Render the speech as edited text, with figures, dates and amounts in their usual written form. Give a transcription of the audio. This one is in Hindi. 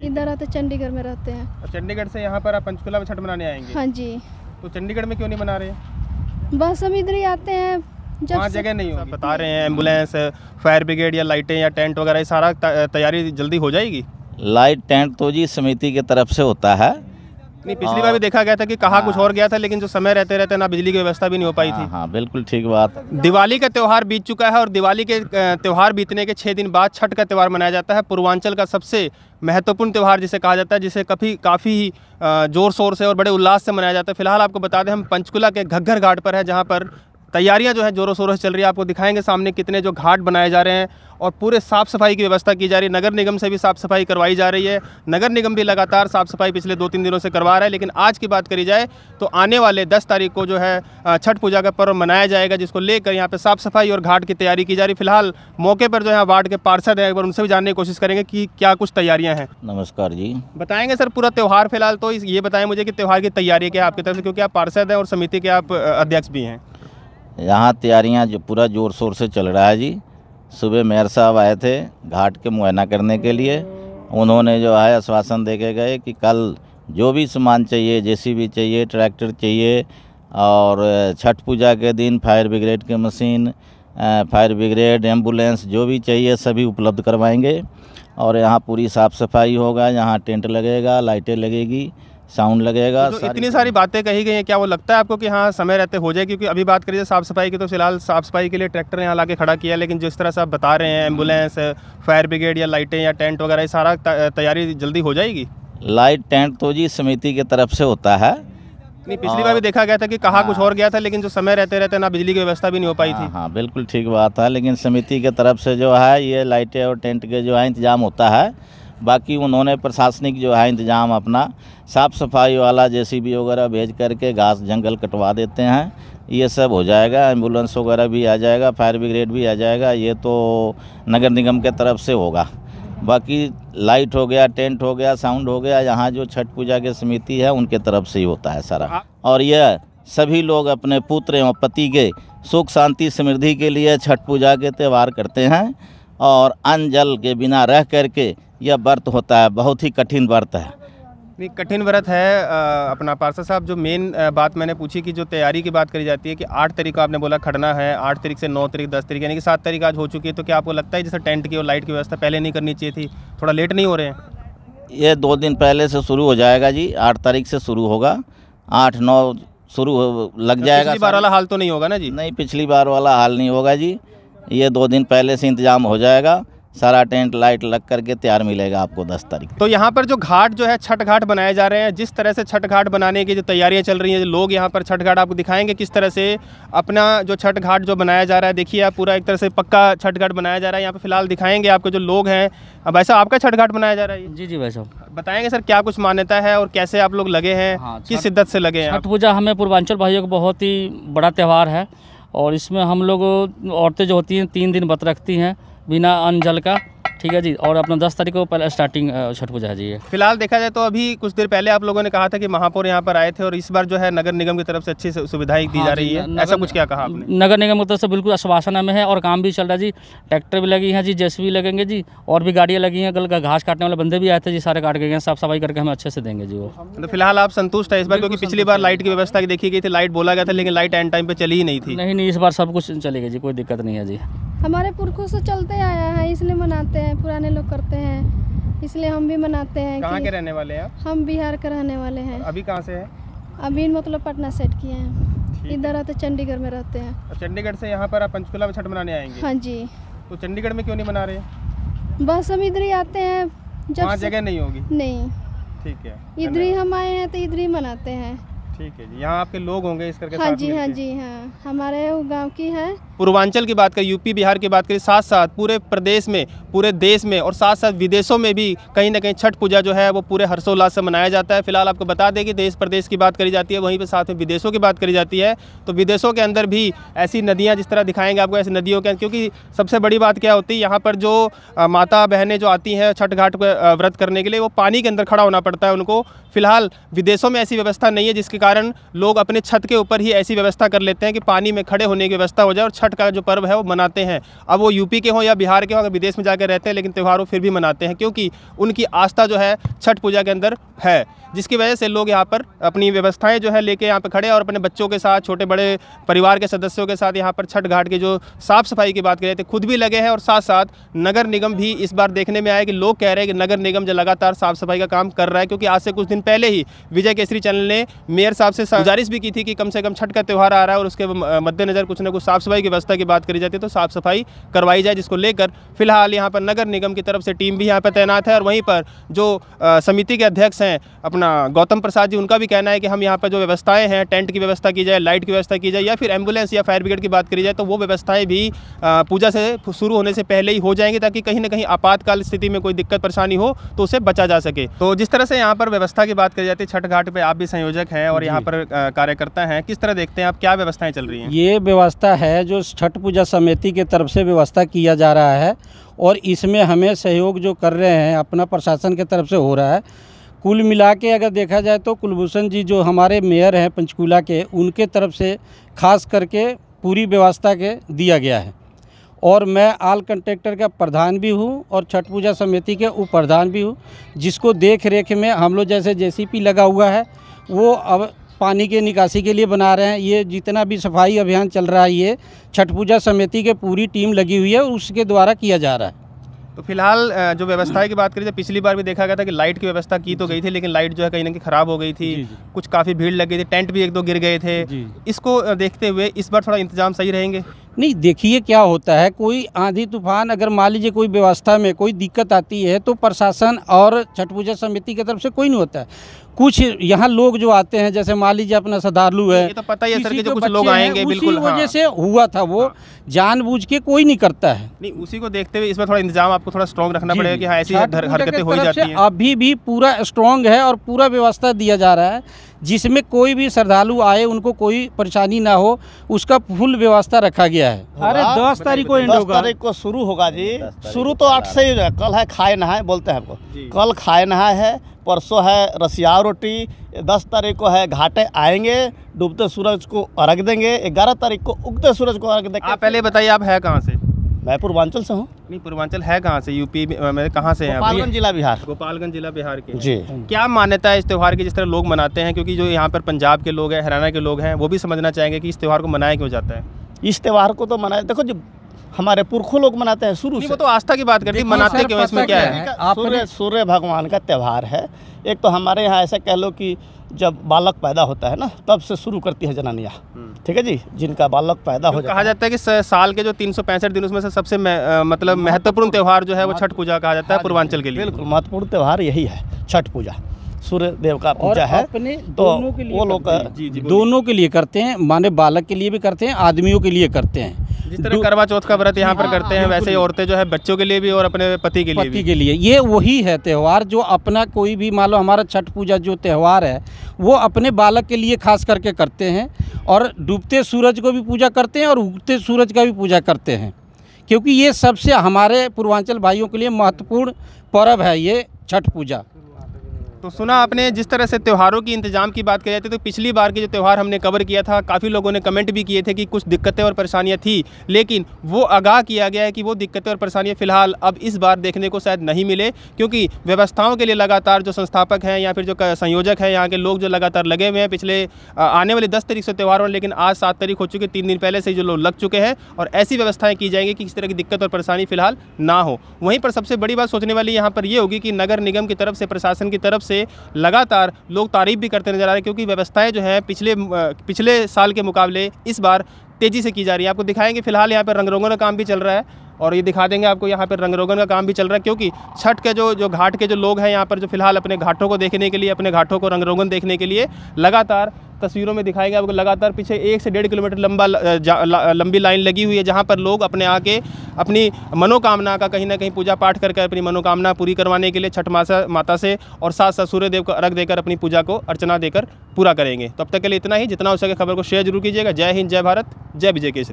इधर आते चंडीगढ़ में रहते हैं। और चंडीगढ़ से यहाँ पर आप पंचकुला में छठ मनाने आएंगे? हाँ जी। तो चंडीगढ़ में क्यों नहीं मना रहे? बस हम इधर ही आते हैं जब वहाँ जगह नहीं होगी। बता रहे हैं एम्बुलेंस, फायर ब्रिगेड या लाइटें या टेंट वगैरह ये सारा तैयारी जल्दी हो जाएगी? लाइट टेंट तो जी समिति की तरफ से होता है। नहीं, पिछली बार भी देखा गया था कि कहा कुछ और गया था, लेकिन जो समय रहते रहते ना बिजली की व्यवस्था भी नहीं हो पाई थी। हाँ, बिल्कुल ठीक बात। दिवाली का त्यौहार बीत चुका है और दिवाली के त्यौहार बीतने के 6 दिन बाद छठ का त्यौहार मनाया जाता है। पूर्वांचल का सबसे महत्वपूर्ण त्यौहार जिसे कहा जाता है, जिसे काफ़ी जोर शोर से और बड़े उल्लास से मनाया जाता है। फिलहाल आपको बता दें हम पंचकुला के घग्घर घाट पर है, जहाँ पर तैयारियां जो है जोरों शोरों से चल रही है। आपको दिखाएंगे सामने कितने जो घाट बनाए जा रहे हैं और पूरे साफ़ सफाई की व्यवस्था की जा रही है। नगर निगम से भी साफ़ सफाई करवाई जा रही है। नगर निगम भी लगातार साफ़ सफाई पिछले 2-3 दिनों से करवा रहा है। लेकिन आज की बात करी जाए तो आने वाले 10 तारीख को जो है छठ पूजा का पर्व मनाया जाएगा, जिसको लेकर यहाँ पे साफ़ सफाई और घाट की तैयारी की जा रही है। फिलहाल मौके पर जो है वार्ड के पार्षद हैं, एक बार उनसे भी जानने की कोशिश करेंगे कि क्या कुछ तैयारियाँ हैं। नमस्कार जी। बताएंगे सर पूरा त्यौहार फिलहाल, तो ये बताएं मुझे कि त्यौहार की तैयारी क्या है आपकी तरफ से, क्योंकि आप पार्षद हैं और समिति के आप अध्यक्ष भी हैं। यहाँ तैयारियाँ जो पूरा ज़ोर शोर से चल रहा है जी। सुबह मेयर साहब आए थे घाट के मुआयना करने के लिए। उन्होंने जो है आश्वासन दे के गए कि कल जो भी सामान चाहिए, जेसीबी चाहिए, ट्रैक्टर चाहिए, और छठ पूजा के दिन फायर ब्रिगेड की मशीन, फायर ब्रिगेड, एम्बुलेंस जो भी चाहिए सभी उपलब्ध करवाएंगे। और यहाँ पूरी साफ़ सफाई होगा, यहाँ टेंट लगेगा, लाइटें लगेगी, साउंड लगेगा। तो इतनी सारी बातें कही गई हैं, क्या वो लगता है आपको कि हाँ समय रहते हो जाए? क्योंकि अभी बात करिए साफ़ सफाई की, तो फिलहाल साफ़ सफाई के लिए ट्रैक्टर यहाँ लाके खड़ा किया, लेकिन जिस तरह से आप बता रहे हैं एम्बुलेंस, फायर ब्रिगेड या लाइटें या टेंट वगैरह ये सारा तैयारी जल्दी हो जाएगी? लाइट टेंट तो जी समिति की तरफ से होता है। नहीं, पिछली बार भी देखा गया था कि कहा कुछ और गया था, लेकिन जो समय रहते रहते ना बिजली की व्यवस्था भी नहीं हो पाई थी। हाँ, बिल्कुल ठीक बात है। लेकिन समिति की तरफ से जो है ये लाइटें और टेंट के जो है इंतजाम होता है। बाकी उन्होंने प्रशासनिक जो है इंतजाम अपना साफ़ सफाई वाला जेसीबी वगैरह भेज करके घास जंगल कटवा देते हैं। ये सब हो जाएगा। एम्बुलेंस वगैरह भी आ जाएगा, फायर ब्रिगेड भी आ जाएगा। ये तो नगर निगम के तरफ से होगा। बाकी लाइट हो गया, टेंट हो गया, साउंड हो गया, यहाँ जो छठ पूजा की समिति है उनके तरफ से ही होता है सारा। और यह सभी लोग अपने पुत्र एवं पति के सुख शांति समृद्धि के लिए छठ पूजा के त्यौहार करते हैं। और अन्न जल के बिना रह करके यह व्रत होता है। बहुत ही कठिन व्रत है। नहीं, कठिन व्रत है। अपना पार्षद साहब, जो मेन बात मैंने पूछी कि जो तैयारी की बात करी जाती है कि 8 तारीख को आपने बोला खड़ना है, 8 तारीख से 9 तारीख, 10 तारीख, यानी कि 7 तारीख आज हो चुकी है। तो क्या आपको लगता है जैसे टेंट की और लाइट की व्यवस्था पहले नहीं करनी चाहिए थी? थोड़ा लेट नहीं हो रहे हैं? ये 2 दिन पहले से शुरू हो जाएगा जी। 8 तारीख से शुरू होगा, 8-9 लग जाएगा। पिछली बार वाला हाल तो नहीं होगा ना जी? नहीं, पिछली बार वाला हाल नहीं होगा जी। ये 2 दिन पहले से इंतजाम हो जाएगा। सारा टेंट लाइट लग करके तैयार मिलेगा आपको 10 तारीख। तो यहाँ पर जो घाट जो है छठ घाट बनाए जा रहे हैं, जिस तरह से छठ घाट बनाने की जो तैयारियां चल रही हैं, लोग यहाँ पर छठ घाट आपको दिखाएंगे किस तरह से अपना जो छठ घाट जो बनाया जा रहा है। देखिए आप, पूरा एक तरह से पक्का छठ घाट बनाया जा रहा है। यहाँ पे फिलहाल दिखाएंगे आपको जो लोग हैं। भाई साहब, आपका छठ घाट बनाया जा रहा है? जी जी भाई साहब। बताएंगे सर क्या कुछ मान्यता है और कैसे आप लोग लगे हैं? हाँ, किस शिद्दत से लगे हैं? छठ पूजा हमें पूर्वांचल भाइयों को बहुत ही बड़ा त्यौहार है और इसमें हम लोग औरतें जो होती हैं 3 दिन व्रत रखती हैं बिना अन्न जल का। ठीक है जी। और अपना 10 तारीख को पहले स्टार्टिंग छठ पूजा है जी। फिलहाल देखा जाए तो अभी कुछ देर पहले आप लोगों ने कहा था कि महापौर यहाँ पर आए थे और इस बार जो है नगर निगम की तरफ से अच्छी सुविधाएं दी जा रही है, ऐसा कुछ क्या कहा आपने? नगर निगम की तरफ से बिल्कुल आश्वासन में है और काम भी चल रहा है जी। ट्रैक्टर भी लगी हैं जी, जेसीबी लगेंगे जी, और भी गाड़ियाँ लगी हैं। कल का घास काटने वाले बंदे भी आए थे जी, सारे काट के गए, साफ सफाई करके हमें अच्छे से देंगे जी वो। तो फिलहाल आप संतुष्ट है इस बार? क्योंकि पिछली बार लाइट की व्यवस्था देखी गई थी, लाइट बोला गया था, लेकिन लाइट एंड टाइम पे चली ही नहीं थी। नहीं, इस बार सब कुछ चलेगा जी, कोई दिक्कत नहीं है जी। हमारे पुरखों से चलते आया है, इसलिए मनाते हैं। पुराने लोग करते हैं, इसलिए हम भी मनाते हैं। कहाँ के रहने वाले हैं आप? हम बिहार के रहने वाले हैं। अभी कहाँ से हैं? अभी मतलब पटना सेट किए हैं। इधर आते चंडीगढ़ में रहते हैं। और चंडीगढ़ से यहाँ पर आप पंचकुला में छठ मनाने आएंगे? हाँ जी। तो चंडीगढ़ में क्यों नहीं मना रहे? बस हम इधर ही आते हैं जब वहाँ जगह नहीं होगी? नहीं, ठीक है, इधर ही हम आए हैं तो इधर ही मनाते हैं। ठीक है जी। यहाँ आपके लोग होंगे इस करके? हाँ जी, हाँ जी, हाँ। हमारे गांव की है। पूर्वांचल की बात करें, यूपी बिहार की बात करें, साथ साथ पूरे प्रदेश में, पूरे देश में और साथ साथ विदेशों में भी कहीं ना कहीं छठ पूजा जो है वो पूरे हर्षोल्लास से मनाया जाता है। फिलहाल आपको बता दें कि देश प्रदेश की बात करी जाती है, वहीं पे साथ में विदेशों की बात करी जाती है। तो विदेशों के अंदर भी ऐसी नदियाँ, जिस तरह दिखाएंगे आपको ऐसी नदियों के, क्योंकि सबसे बड़ी बात क्या होती है यहाँ पर जो माता बहनें जो आती हैं छठ घाट पर व्रत करने के लिए, वो पानी के अंदर खड़ा होना पड़ता है उनको। फिलहाल विदेशों में ऐसी व्यवस्था नहीं है, जिसके कारण लोग अपने छत के ऊपर ही ऐसी व्यवस्था कर लेते हैं कि पानी में खड़े होने की व्यवस्था हो जाए और छठ छठ का जो पर्व है वो मनाते हैं। अब वो यूपी के हों या बिहार के हों, अगर विदेश में जाकर रहते हैं, लेकिन त्यौहार वो फिर भी मनाते हैं क्योंकि उनकी आस्था जो है छठ पूजा के अंदर है, जिसकी वजह से लोग यहाँ पर अपनी व्यवस्थाएं जो है लेके यहाँ पर खड़े और अपने बच्चों के साथ, छोटे बड़े परिवार के सदस्यों के साथ यहाँ पर छठ घाट की जो साफ़ सफाई की बात कर रहे थे खुद भी लगे हैं, और साथ साथ नगर निगम भी इस बार देखने में आया कि लोग कह रहे हैं कि नगर निगम जो लगातार साफ़ सफाई का काम कर रहा है, क्योंकि आज से कुछ दिन पहले ही विजय केसरी चैनल ने मेयर साहब से गुजारिश भी की थी कि कम से कम छठ का त्यौहार आ रहा है और उसके मद्देनज़र कुछ न कुछ साफ़ सफाई की व्यवस्था की बात करी जाती है तो साफ़ सफाई करवाई जाए, जिसको लेकर फिलहाल यहाँ पर नगर निगम की तरफ से टीम भी यहाँ पर तैनात है। और वहीं पर जो समिति के अध्यक्ष हैं अपना गौतम प्रसाद जी, उनका भी कहना है कि हम यहाँ पर जो व्यवस्थाएं हैं, टेंट की व्यवस्था की जाए, लाइट की व्यवस्था की जाए, या फिर एम्बुलेंस या फायर ब्रिगेड की बात करी जाए तो वो व्यवस्थाएं भी पूजा से शुरू होने से पहले ही हो जाएंगी, ताकि कहीं ना कहीं आपातकाल स्थिति में कोई दिक्कत परेशानी हो तो उसे बचा जा सके। तो जिस तरह से यहाँ पर व्यवस्था की बात करी जाती है, छठ घाट पे आप भी संयोजक हैं और यहाँ पर कार्यकर्ता हैं, किस तरह देखते हैं आप, क्या व्यवस्थाएं चल रही हैं? ये व्यवस्था है जो छठ पूजा समिति की तरफ से व्यवस्था किया जा रहा है और इसमें हमें सहयोग जो कर रहे हैं अपना प्रशासन की तरफ से हो रहा है। कुल मिला के अगर देखा जाए तो कुलभूषण जी जो हमारे मेयर हैं पंचकूला के, उनके तरफ से खास करके पूरी व्यवस्था के दिया गया है और मैं आल कंट्रैक्टर का प्रधान भी हूँ और छठ पूजा समिति के उप प्रधान भी हूँ, जिसको देख रेख में हम लोग जैसे जेसीपी लगा हुआ है वो अब पानी के निकासी के लिए बना रहे हैं। ये जितना भी सफाई अभियान चल रहा है ये छठ पूजा समिति के पूरी टीम लगी हुई है और उसके द्वारा किया जा रहा है। तो फिलहाल जो व्यवस्था की बात करें तो पिछली बार भी देखा गया था कि लाइट की व्यवस्था की तो गई थी, लेकिन लाइट जो है कहीं ना कहीं ख़राब हो गई थी, कुछ काफ़ी भीड़ लग गई थी, टेंट भी एक दो गिर गए थे। इसको देखते हुए इस बार थोड़ा इंतजाम सही रहेंगे? नहीं, देखिए क्या होता है, कोई आंधी तूफान अगर मान लीजिए कोई व्यवस्था में कोई दिक्कत आती है तो प्रशासन और छठ पूजा समिति की तरफ से कोई नहीं होता है। कुछ यहाँ लोग जो आते हैं जैसे मान लीजिए अपना श्रद्धालु है, ये तो पता ही है सर कि जो कुछ लोग आएंगे, बिल्कुल वजह से हुआ था, वो जानबूझ के कोई नहीं करता है। नहीं, उसी को देखते हुए इस बार थोड़ा इंतजाम आपको थोड़ा स्ट्रॉन्ग रखना पड़ेगा कि हाँ ऐसी हरकतें हो ही जाती हैं। अभी भी पूरा स्ट्रॉन्ग है और पूरा व्यवस्था दिया जा रहा है जिसमें कोई भी श्रद्धालु आए उनको कोई परेशानी ना हो, उसका फुल व्यवस्था रखा गया है। अरे 10 तारीख को एंड होगा, 10 तारीख को शुरू होगा जी। शुरू तो 8 से ही है, कल है खाए नहाए बोलते हैं आपको, कल खाए नहाए है, परसों है रसिया रोटी, 10 तारीख को है घाटे आएंगे, डूबते सूरज को अर्घ देंगे, 11 तारीख को उगते सूरज को अर्घ देंगे। आप पहले बताइए आप है कहाँ से? मैं पूर्वांचल से हूँ। नहीं, पूर्वांचल है कहाँ से? यूपी में कहाँ से हैं? गोपालगंज जिला बिहार। गोपालगंज जिला बिहार के जी। क्या मान्यता है इस त्यौहार की जिस तरह लोग मनाते हैं, क्योंकि जो यहाँ पर पंजाब के लोग हैं, हरियाणा के लोग हैं, वो भी समझना चाहेंगे कि इस त्यौहार को मनाया क्यों जाता है? इस त्यौहार को तो मनाया, देखो जो हमारे पुरखों लोग मनाते हैं शुरू से, वो तो आस्था की बात करती है, मनाते क्यों, इसमें क्या है? सूर्य भगवान का त्यौहार है। एक तो हमारे यहाँ ऐसा कह लो कि जब बालक पैदा होता है ना तब से शुरू करती है जनानियाँ, ठीक है जी, जिनका बालक पैदा हो जाता है। कहा जाता है कि साल के जो 365 दिन उसमें से सबसे मतलब महत्वपूर्ण त्यौहार जो है वो छठ पूजा कहा जाता है पूर्वांचल के लिए। बिल्कुल महत्वपूर्ण त्यौहार यही है छठ पूजा, सूर्य देव का पूजा है। तो वो लोग दोनों के लिए करते हैं, माने बालक के लिए भी करते हैं, आदमियों के लिए करते हैं। जिस तरह करवा चौथ का व्रत यहाँ पर करते हैं वैसे ही औरतें जो है बच्चों के लिए भी और अपने पति के लिए ये वही है त्यौहार जो अपना कोई भी मान लो हमारा छठ पूजा जो त्यौहार है वो अपने बालक के लिए खास करके करते हैं और डूबते सूरज को भी पूजा करते हैं और उगते सूरज का भी पूजा करते हैं, क्योंकि ये सबसे हमारे पूर्वांचल भाइयों के लिए महत्वपूर्ण पर्व है ये छठ पूजा। तो सुना आपने जिस तरह से त्योहारों की इंतजाम की बात की जाती है, तो पिछली बार के जो त्यौहार हमने कवर किया था काफ़ी लोगों ने कमेंट भी किए थे कि कुछ दिक्कतें और परेशानियां थी, लेकिन वो आगाह किया गया है कि वो दिक्कतें और परेशानियां फिलहाल अब इस बार देखने को शायद नहीं मिले, क्योंकि व्यवस्थाओं के लिए लगातार जो संस्थापक हैं या फिर जो संयोजक हैं यहाँ के लोग जो लगातार लगे हुए हैं पिछले आने वाली 10 तारीख से त्यौहार, लेकिन आज 7 तारीख हो चुकी है, 3 दिन पहले से जो लोग लग चुके हैं और ऐसी व्यवस्थाएँ की जाएंगी कि किसी तरह की दिक्कत और परेशानी फिलहाल ना हो। वहीं पर सबसे बड़ी बात सोचने वाली यहाँ पर ये होगी कि नगर निगम की तरफ से, प्रशासन की तरफ से लगातार लोग तारीफ भी करते नजर आ रहे हैं, क्योंकि व्यवस्थाएं जो है पिछले साल के मुकाबले इस बार तेज़ी से की जा रही है। आपको दिखाएंगे फिलहाल यहाँ पर रंग रोगन का काम भी चल रहा है और ये दिखा देंगे आपको यहाँ पर रंग रोगन का काम भी चल रहा है, क्योंकि छठ के जो घाट के जो लोग हैं यहाँ पर जो फिलहाल अपने घाटों को देखने के लिए, अपने घाटों को रंग रोगन देखने के लिए लगातार तस्वीरों में दिखाएंगे आपको, लगातार पीछे 1 से 1.5 किलोमीटर लंबी लाइन लगी हुई है, जहाँ पर लोग अपने आके अपनी मनोकामना का कहीं ना कहीं पूजा पाठ करके अपनी मनोकामना पूरी करवाने के लिए छठ माता से और साथ साथ सूर्य देव को अर्घ देकर अपनी पूजा को अर्चना देकर पूरा करेंगे। तो अब तक के लिए इतना ही, जितना हो सके खबर को शेयर जरूर कीजिएगा। जय हिंद, जय भारत, जय विजय केसरी।